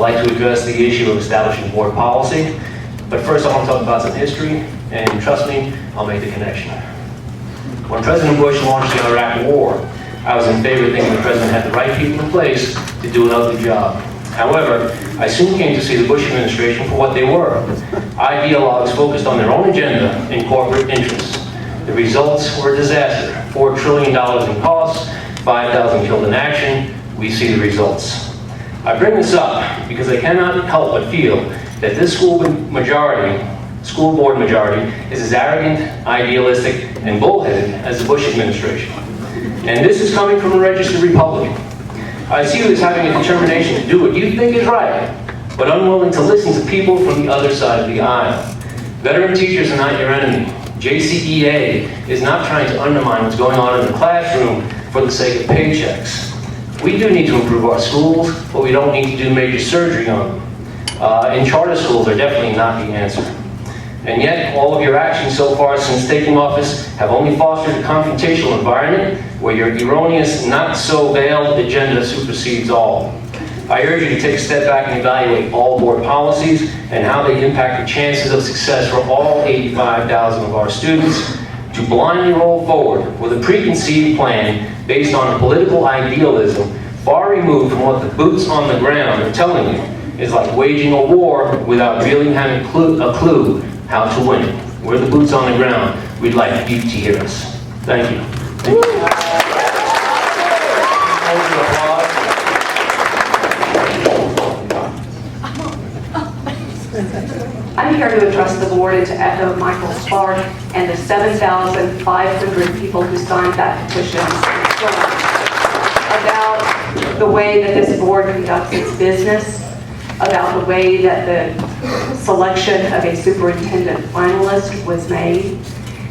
like to address the issue of establishing board policy. But first, I want to talk about some history, and trust me, I'll make the connection. When President Bush launched the Iraq War, I was in favor of thinking the president had the right people in place to do an ugly job. However, I soon came to see the Bush administration for what they were: ideologues focused on their own agenda and corporate interests. The results were a disaster. $4 trillion in costs, 5,000 killed in action. We see the results. I bring this up because I cannot help but feel that this school board majority is as arrogant, idealistic, and bullheaded as the Bush administration. And this is coming from a registered Republican. I see you as having a determination to do what you think is right, but unwilling to listen to people from the other side of the aisle. Veteran teachers are not your enemy. JCEA is not trying to undermine what's going on in the classroom for the sake of paychecks. We do need to improve our schools, but we don't need to do major surgery on them. And charter schools are definitely not the answer. And yet, all of your actions so far since taking office have only fostered a confrontational environment where your erroneous, not-so-veiled agenda supersedes all. I urge you to take a step back and evaluate all board policies and how they impact the chances of success for all 85,000 of our students. To blindly roll forward with a preconceived plan based on political idealism far removed from what the boots on the ground are telling you is like waging a war without really having a clue how to win it. We're the boots on the ground. We'd like you to hear us. Thank you. Thank you. I'm here to address the board and to echo Michael Spark and the 7,500 people who signed that petition about the way that this board conducts its business, about the way that the selection of a superintendent finalist was made.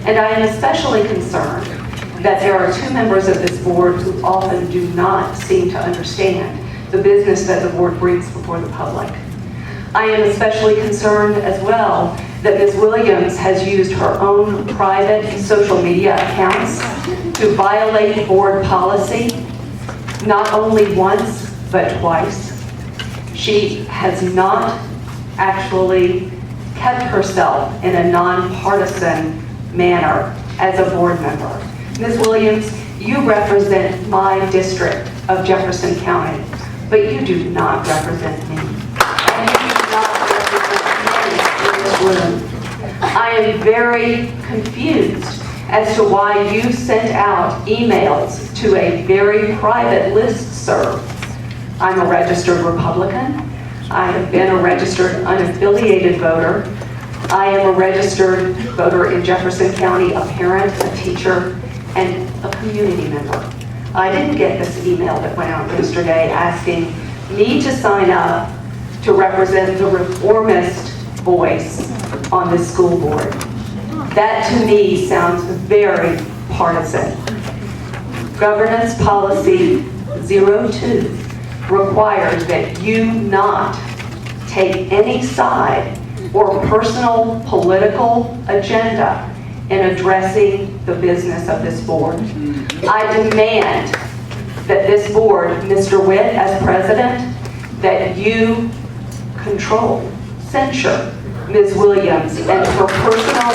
And I am especially concerned that there are two members of this board who often do not seem to understand the business that the board brings before the public. I am especially concerned as well that Ms. Williams has used her own private social media accounts to violate board policy, not only once, but twice. She has not actually kept herself in a nonpartisan manner as a board member. Ms. Williams, you represent my district of Jefferson County, but you do not represent me. And you do not represent me in this room. I am very confused as to why you sent out emails to a very private listserv. I'm a registered Republican. I have been a registered unaffiliated voter. I am a registered voter in Jefferson County, a parent, a teacher, and a community member. I didn't get this email that went out yesterday asking me to sign up to represent the reformist voice on this school board. That to me sounds very partisan. Governance policy 02 requires that you not take any side or personal political agenda in addressing the business of this board. I demand that this board, Mr. Witt as president, that you control, censure Ms. Williams and her personal